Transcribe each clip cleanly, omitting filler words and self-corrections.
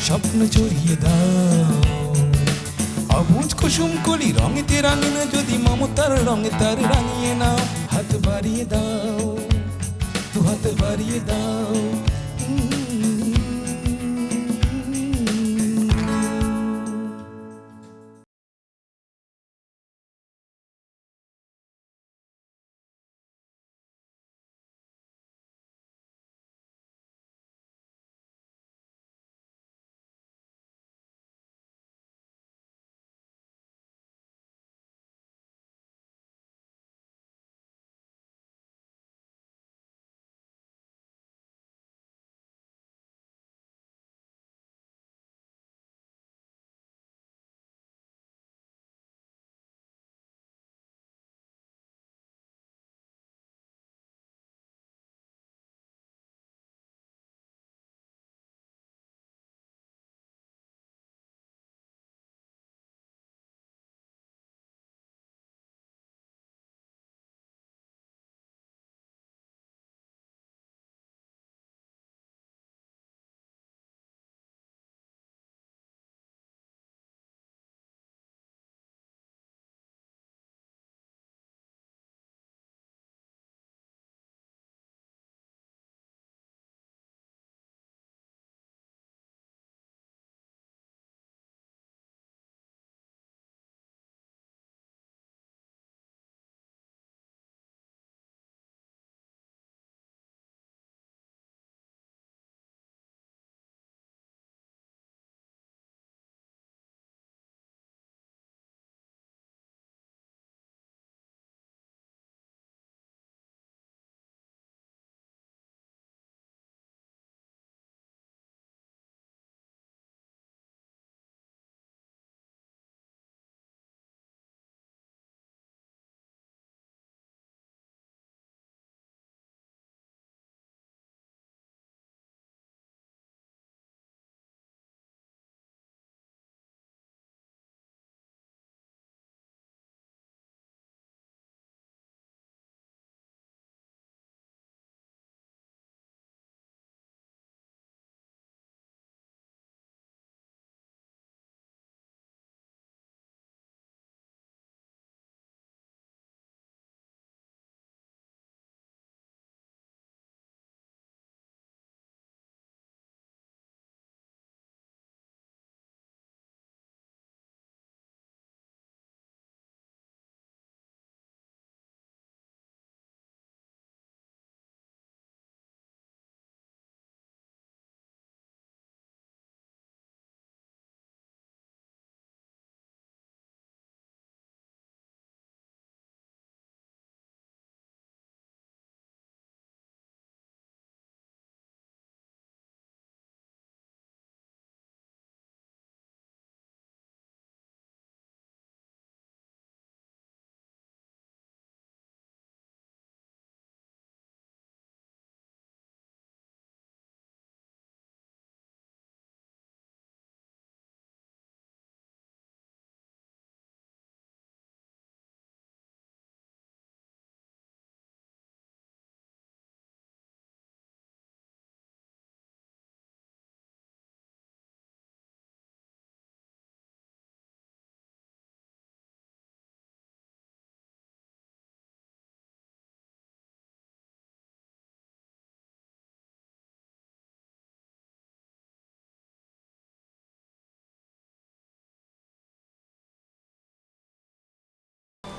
স্বপ্ন জড়িয়ে দাও। অবুজ কুসুম কলি রঙেতে রাঙিয়ে যদি মমতার রঙে তার রাঙিয়ে নাও। হাত বাড়িয়ে দাও, দু হাত বাড়িয়ে দাও।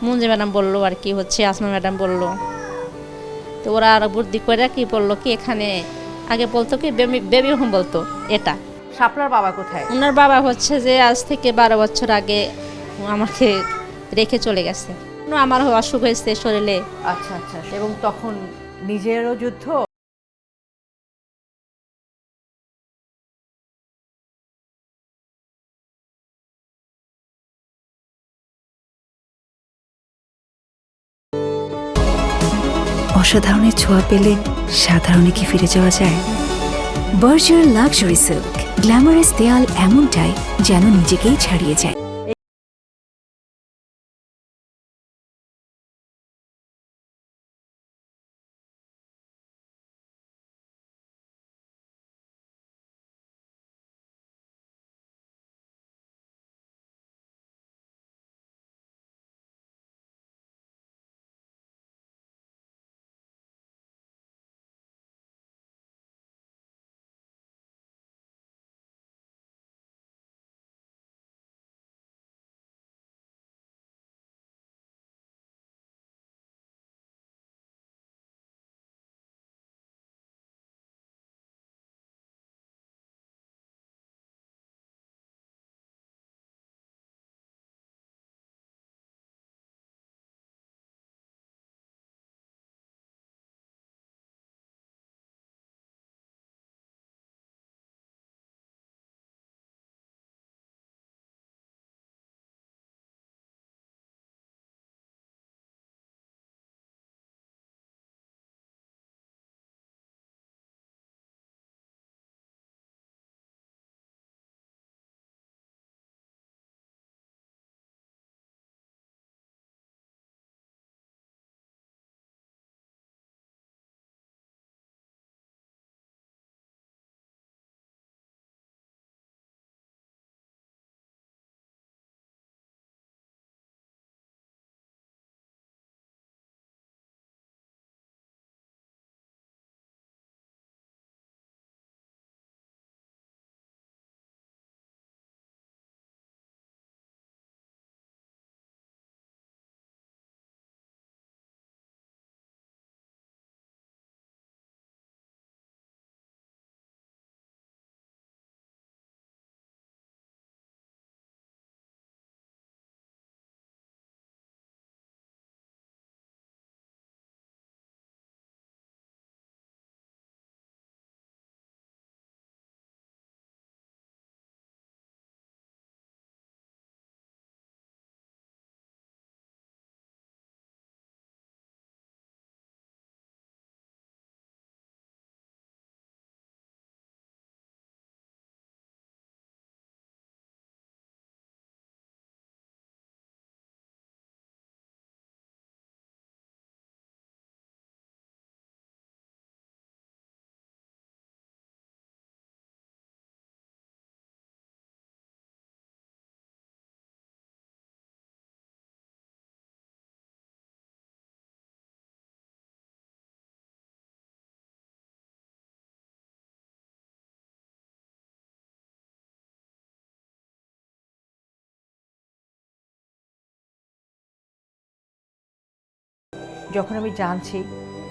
মুঞ্জি ম্যাডাম বললো আর কি হচ্ছে, আসমা ম্যাডাম বললো। তো ওরা আর বুদ্ধি করে কি বললো কি এখানে আগে বলতো কি বেবি হোম বলতো এটা। শাপলার বাবা কোথায়? ওনার বাবা হচ্ছে যে আজ থেকে 12 বছর আগে আমাকে রেখে চলে গেছে। আমার অসুখ হয়েছে শরীরে। আচ্ছা আচ্ছা, এবং তখন নিজেরও যুদ্ধ। অসাধারণের ছোঁয়া পেলে সাধারণে কি ফিরে যাওয়া যায়? বার্জার লাক্সারি সিল্ক, গ্ল্যামারাস দেয়াল এমনটাই যেন নিজেকেই ছাড়িয়ে যায়। যখন আমি জানছি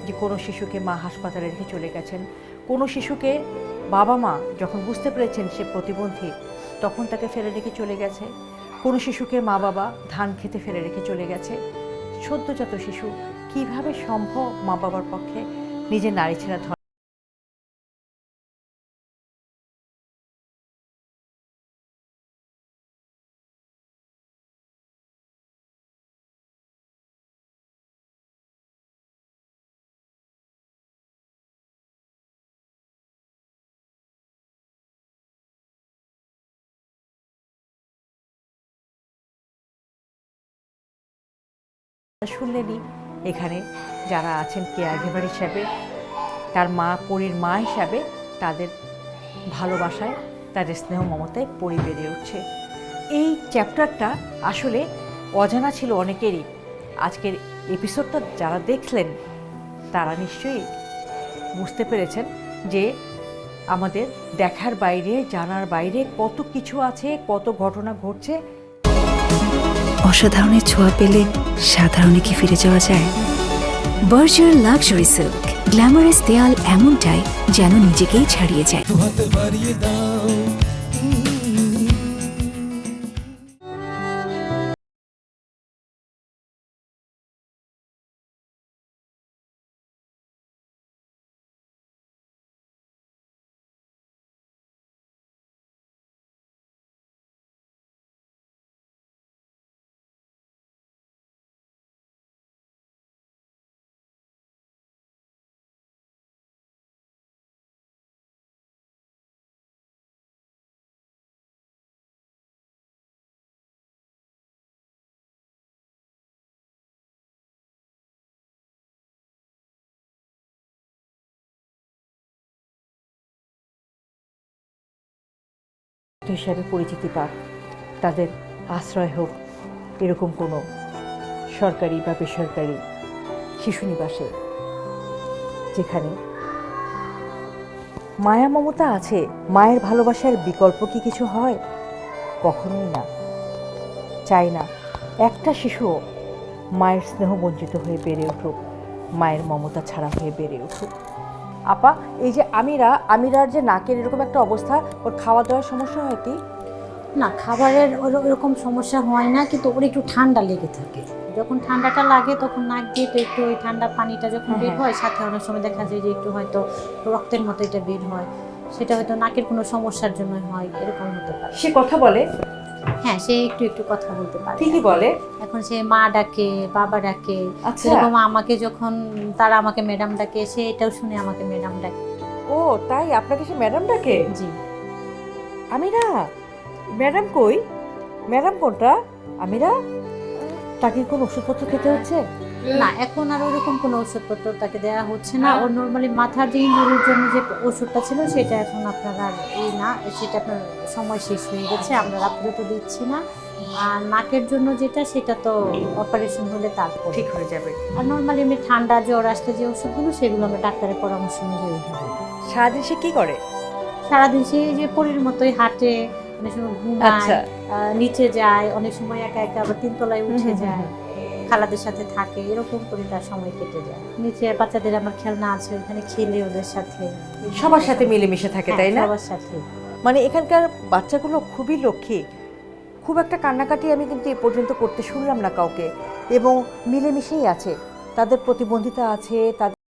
যে কোনো শিশুকে মা হাসপাতালে রেখে চলে গেছেন, কোনো শিশুকে বাবা মা যখন বুঝতে পেরেছেন সে প্রতিবন্ধী তখন তাকে ফেলে রেখে চলে গেছে, কোনো শিশুকে মা বাবা ধান খেতে ফেলে রেখে চলে গেছে, সদ্যজাত শিশু কিভাবে সম্ভব মা বাবার পক্ষে নিজের নারী ছেঁড়া ধরে। শুনলেনই এখানে যারা আছেন কেয়ারগিভার হিসাবে, তার মা পরীর মা হিসাবে তাদের ভালোবাসায়, তাদের স্নেহ মমতায় পরি বেড়ে উঠছে। এই চ্যাপ্টারটা আসলে অজানা ছিল অনেকেরই। আজকের এপিসোডটা যারা দেখলেন তারা নিশ্চয়ই বুঝতে পেরেছেন যে আমাদের দেখার বাইরে, জানার বাইরে কত কিছু আছে, কত ঘটনা ঘটছে। অসাধারণের ছোঁয়া পেলে সাধারণে কি ফিরে যাওয়া যায়? বর্জার লাক্সারি সিল্ক, গ্ল্যামারাস দেয়াল এমনটাই যেন নিজেকেই ছাড়িয়ে যায়। দু হাত বাড়িয়ে দাও। হিসাবে পরিচিতি পাক, তাদের আশ্রয় হোক এরকম কোনো সরকারি বা বেসরকারি শিশু নিবাসে, যেখানে মায়া মমতা আছে। মায়ের ভালোবাসার বিকল্প কি কিছু হয়? কখনোই না। চাই না একটা শিশুও মায়ের স্নেহ বঞ্চিত হয়ে বেড়ে উঠুক, মায়ের মমতা ছাড়া হয়ে বেড়ে উঠুক। আপা, এই যে আমিরার যে নাকের এরকম একটা অবস্থা, ওর খাওয়া দাওয়ার সমস্যা হয় কি? না, খাবারের ওরকম সমস্যা হয় না, কিন্তু ওর একটু ঠান্ডা লেগে থাকে। যখন ঠান্ডাটা লাগে তখন নাক দিয়ে তো একটু ওই ঠান্ডা পানিটা যখন বের হয়, সাথে অনেক সময় দেখা যায় যে একটু হয়তো রক্তের মতো এটা বের হয়, সেটা হয়তো নাকের কোনো সমস্যার জন্য হয়, এরকম হতে পারে। সে কথা বলে? হ্যাঁ, সে একটু একটু কথা বলতে পারে। ঠিকই বলে। এখন সে মা ডাকে, বাবা ডাকে, আচ্ছা। এরকম আমাকে যখন তারা আমাকে ম্যাডাম ডাকে, সে এটাও শুনে আমাকে ম্যাডাম ডাকে। ও তাই, আপনাকে সে ম্যাডাম ডাকে? জি। আমিরা, ম্যাডাম কই? ম্যাডাম কোনটা? আমিরা, তাকে কোন ওষুধপত্র খেতে হচ্ছে? না, এখন আর ওরকম কোনো ওষুধপত্র তাকে দেওয়া হচ্ছে না। ওর নর্মালি মাথার যে ইনজুরির জন্য যে ওষুধটা ছিল সেটা এখন আপনার আর না, সেটা আপনার সময় শেষ হয়ে গেছে, আমরা আপাতত দিচ্ছি না। আর নাকের জন্য যেটা, সেটা তো অপারেশন হলে তারপর ঠিক হয়ে যাবে। আর নর্মালি এমনি ঠান্ডা জ্বর আসলে যে ওষুধগুলো, সেগুলো আমরা ডাক্তারের পরামর্শ অনুযায়ী দিই। সারাদিন সে কি করে? সারাদিন সে যে পরীর মতোই হাঁটে, অনেক সময় ঘুমায়, আচ্ছা। নিচে যায়, অনেক সময় একা একা আবার তিনতলায় উঠে যায়, খালাদের সাথে থাকে, এরকম করে তার সময় কেটে যায়। নিচে বাচ্চাদের আমার খেলনা আছে, ওখানে খেলে ওদের সাথে, সবার সাথে মিলেমিশে থাকে, তাই না? সবার সাথে। মানে এখানকার বাচ্চাগুলো খুবই লক্ষ্মী, খুব একটা কান্নাকাটি আমি কিন্তু এ পর্যন্ত করতে শুনলাম না কাউকে, এবং মিলেমিশেই আছে। তাদের প্রতিবন্ধিতা আছে, তাদের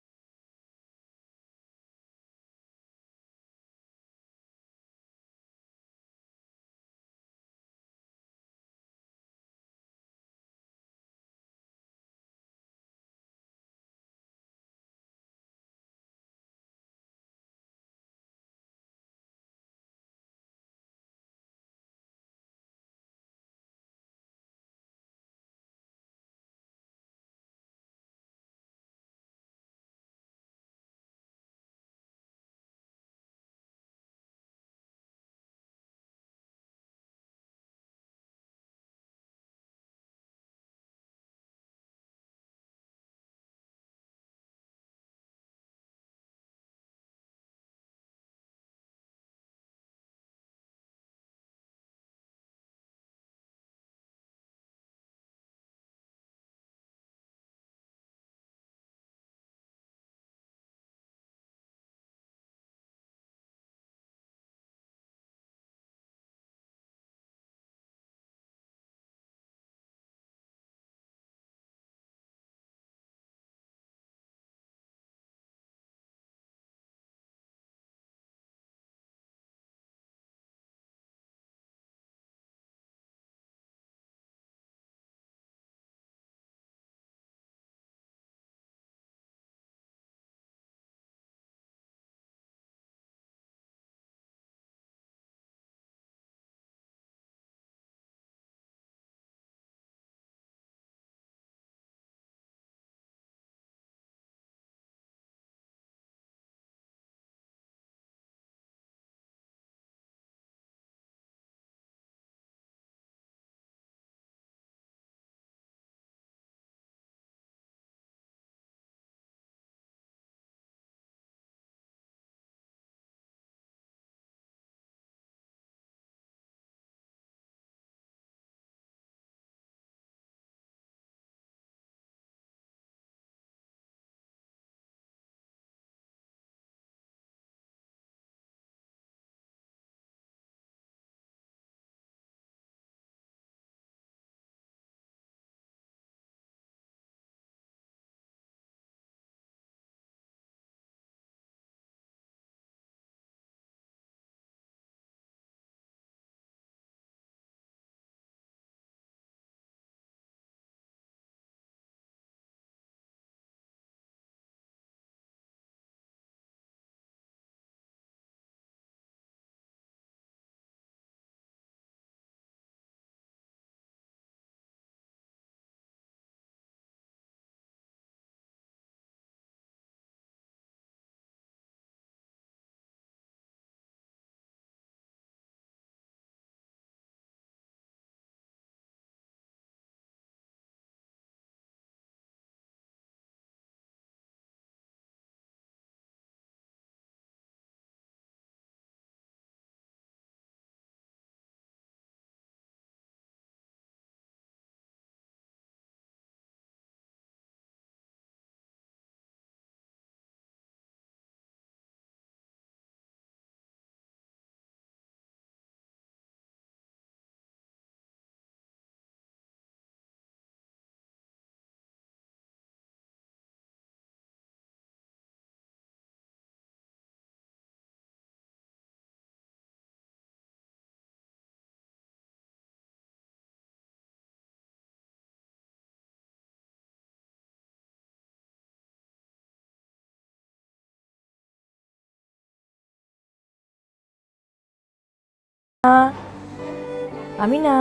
আমিনা।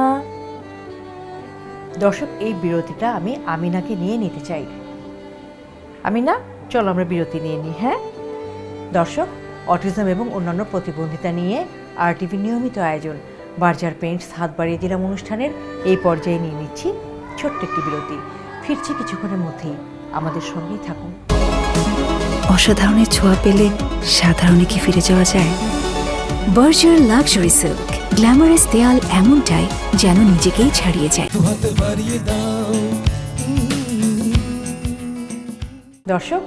দর্শক, এই বিরতিটা আমি আমিনাকে নিয়ে নিতে চাই। আমিনা, চলো আমরা বিরতি নিয়ে নিই। হ্যাঁ দর্শক, অটিজম এবং অন্যান্য প্রতিবন্ধিতা নিয়ে RTV নিয়মিত আয়োজন বার্জার পেইন্টস হাত বাড়িয়ে দিলাম অনুষ্ঠানের এই পর্যায়ে নিয়ে নিচ্ছি ছোট্ট একটি বিরতি। ফিরছি কিছুক্ষণের মধ্যেই, আমাদের সঙ্গেই থাকুন। অসাধারণের ছোঁয়া পেলে সাধারণে কি ফিরে যাওয়া যায়? বার্জার লাক্সারি সিল্ক, গ্ল্যামারাস দেয়াল এমনটাই যেন নিজেকেই ছাড়িয়ে যায়। দু হাত বাড়িয়ে দাও। দর্শক,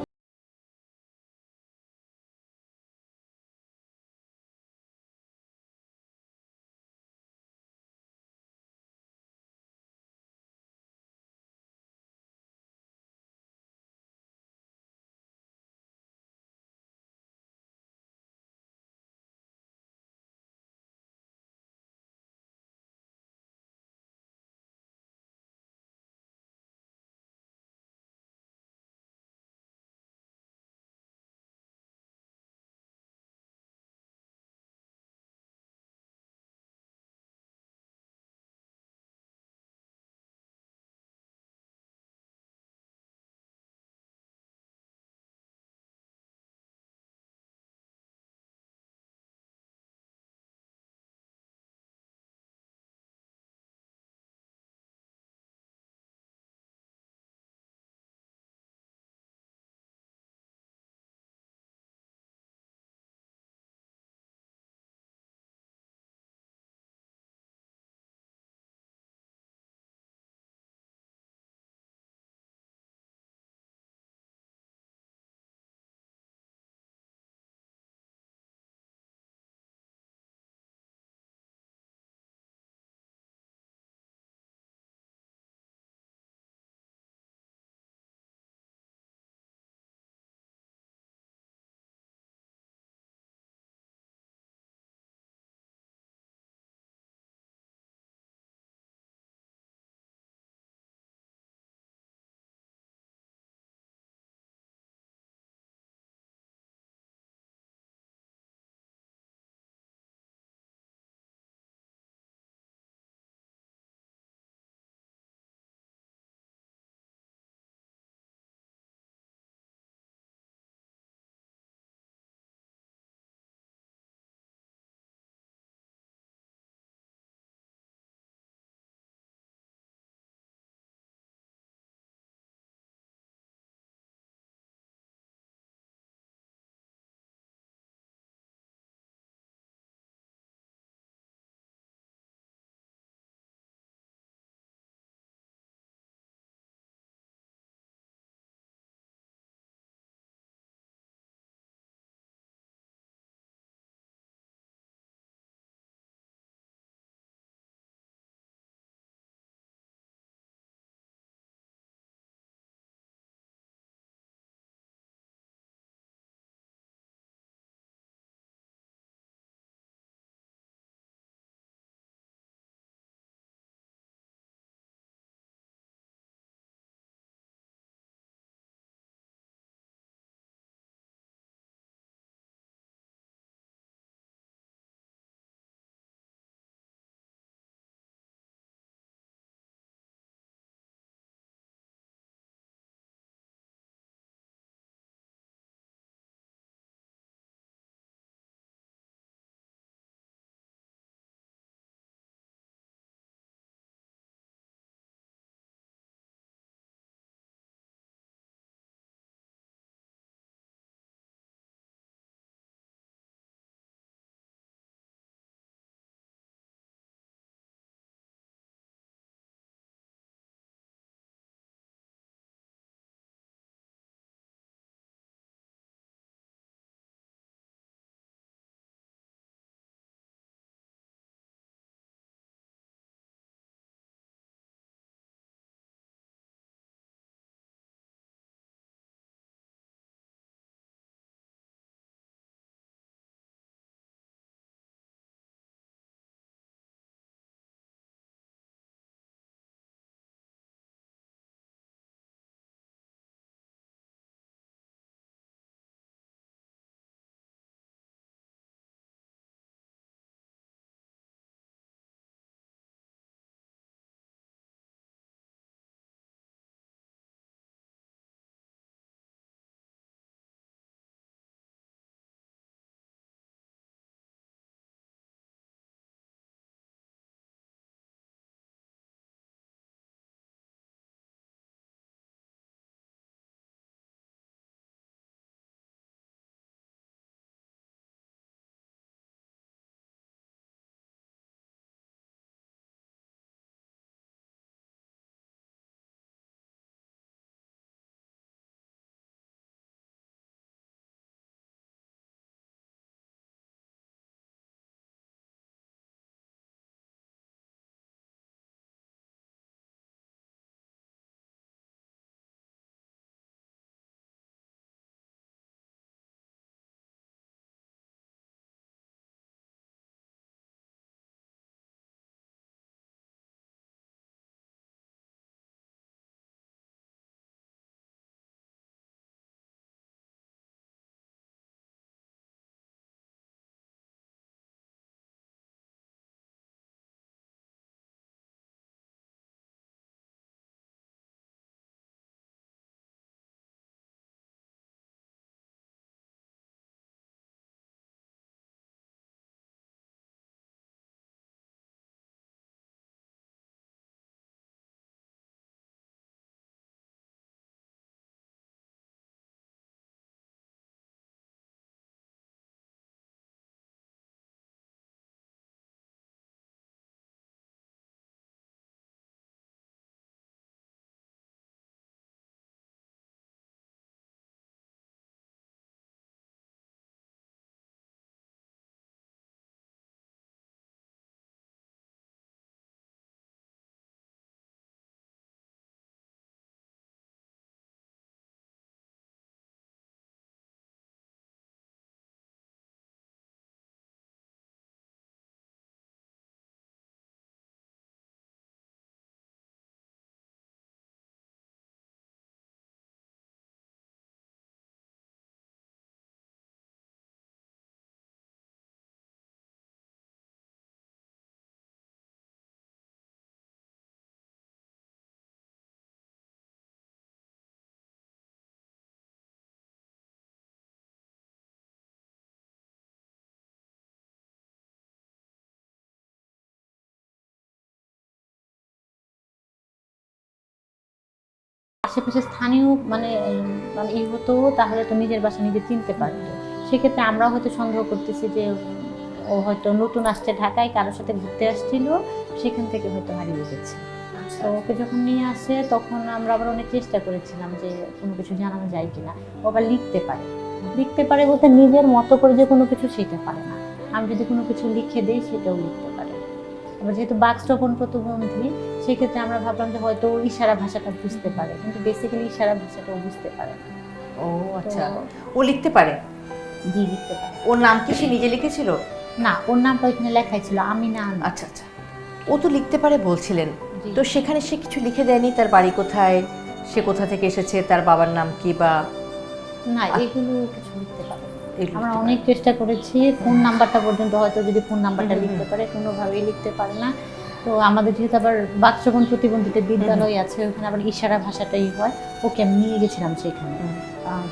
আশেপাশে স্থানীয় মানে মানে ই হতো, তাহলে তো নিজের বাসা নিজে চিনতে পারতো। সেক্ষেত্রে আমরাও হয়তো সন্দেহ করতেছি যে ও হয়তো নতুন আসছে ঢাকায়, কারোর সাথে ঘুরতে আসছিল, সেখান থেকে হয়তো হারিয়ে গেছে। তো ওকে যখন নিয়ে আসে তখন আমরা আবার অনেক চেষ্টা করেছিলাম যে কোনো কিছু জানানো যায় কিনা। ও আবার লিখতে পারে বলতে নিজের মতো করে যে কোনো কিছু সেটা পারে না। আমি যদি কোনো কিছু লিখে দিই সেটাও লিখতে পারে। আবার যেহেতু বাকশ্রবণ প্রতিবন্ধী, সেক্ষেত্রে আমরা ভাবলাম যে হয়তো ও ইশারা ভাষাটা বুঝতে পারে, কিন্তু বেসিক্যালি ইশারা ভাষাটা ও বুঝতে পারে না। ও আচ্ছা, ও লিখতে পারে? জি, লিখতে পারে। ওর নাম কি সে নিজে লিখেছিল? না, ওর নামটা ওইখানে লেখাই ছিল আমিনা। আচ্ছা আচ্ছা, ও তো লিখতে পারে বলছিলেন, জি। তো সেখানে সে কিছু লিখে দেয়নি? তার বাড়ি কোথায়, সে কোথা থেকে এসেছে, তার বাবার নাম কি বা? না, এগুলো কিছু লিখতে পারে না। এগুলো আমরা লিখতে অনেক পারে চেষ্টা করেছি, ফোন নাম্বারটা পর্যন্ত হয়তো যদি ফোন নাম্বারটা লিখতে পারে, কোনোভাবেই লিখতে পারে না। তো আমাদের যেহেতু আবার বাকশ্রবণ প্রতিবন্ধীদের বিদ্যালয় আছে, ওখানে আবার ইশারা ভাষাটাই হয়। ওকে আমি নিয়ে গেছিলাম সেখানে,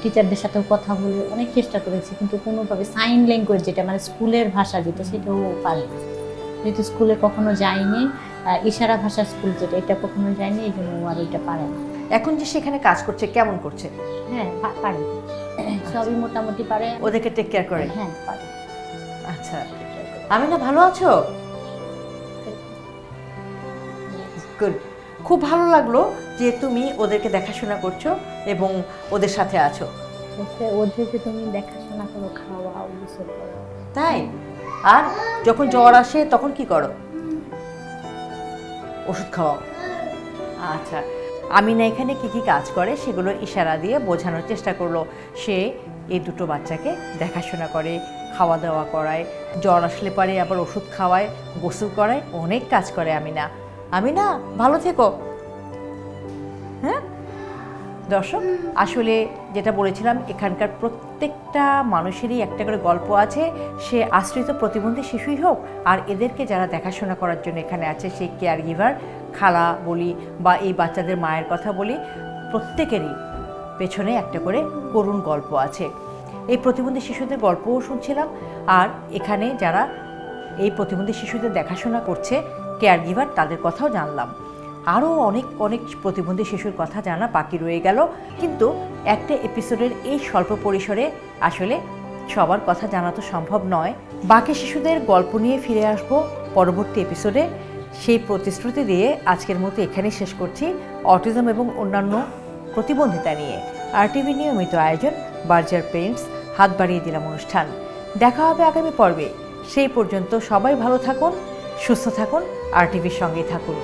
টিচারদের সাথেও কথা বলে অনেক চেষ্টা করেছি, কিন্তু কোনোভাবে সাইন ল্যাঙ্গুয়েজ যেটা মানে স্কুলের ভাষা যেটা, সেটাও পারে না। যেহেতু স্কুলে কখনো যায়নি, ইশারা ভাষা স্কুল যেটা, এটা কখনো যায়নি, এই জন্য ও আর ওইটা পারে না। এখন যে সেখানে কাজ করছে কেমন করছে? হ্যাঁ, পারে, সবই মোটামুটি পারে। ওদেরকে টেক কেয়ার করে? হ্যাঁ, পারে। আচ্ছা, আমিনা ভালো আছো? গুড, খুব ভালো লাগলো যে তুমি ওদেরকে দেখাশোনা করছো এবং ওদের সাথে আছো। ওদেরকে তুমি দেখাশোনা করো, খাওয়াও, গোসল করো। তাই? আর যখন জ্বর আসে তখন কি করো? ওষুধ খাওয়াও? আচ্ছা, আমিনা এখানে কি কি কাজ করে সেগুলো ইশারা দিয়ে বোঝানোর চেষ্টা করলো। সে এই দুটো বাচ্চাকে দেখাশোনা করে, খাওয়া দাওয়া করায়, জ্বর আসলে পারে আবার ওষুধ খাওয়ায়, গোসল করায়, অনেক কাজ করে আমিনা। আমিনা ভালো থেকো। হ্যাঁ দর্শক, আসলে যেটা বলেছিলাম, এখানকার প্রত্যেকটা মানুষেরই একটা করে গল্প আছে। সে আশ্রিত প্রতিবন্ধী শিশুই হোক, আর এদেরকে যারা দেখাশোনা করার জন্য এখানে আছে, সেই কেয়ার গিভার, খালা বলি বা এই বাচ্চাদের মায়ের কথা বলি, প্রত্যেকেরই পেছনে একটা করে করুণ গল্প আছে। এই প্রতিবন্ধী শিশুদের গল্পও শুনছিলাম, আর এখানে যারা এই প্রতিবন্ধী শিশুদের দেখাশোনা করছে কেয়ার গিভার, তাদের কথাও জানলাম। আরও অনেক অনেক প্রতিবন্ধী শিশুর কথা জানা বাকি রয়ে গেল, কিন্তু একটা এপিসোডের এই স্বল্প পরিসরে আসলে সবার কথা জানা তো সম্ভব নয়। বাকি শিশুদের গল্প নিয়ে ফিরে আসব পরবর্তী এপিসোডে। সেই প্রতিশ্রুতি দিয়ে আজকের মতো এখানেই শেষ করছি। অটিজম এবং অন্যান্য প্রতিবন্ধিতা নিয়ে RTV নিয়মিত আয়োজন বার্জার পেইন্টস হাত বাড়িয়ে দিলাম অনুষ্ঠান। দেখা হবে আগামী পর্বে। সেই পর্যন্ত সবাই ভালো থাকুন, সুস্থ থাকুন, RTVর সঙ্গেই থাকুন।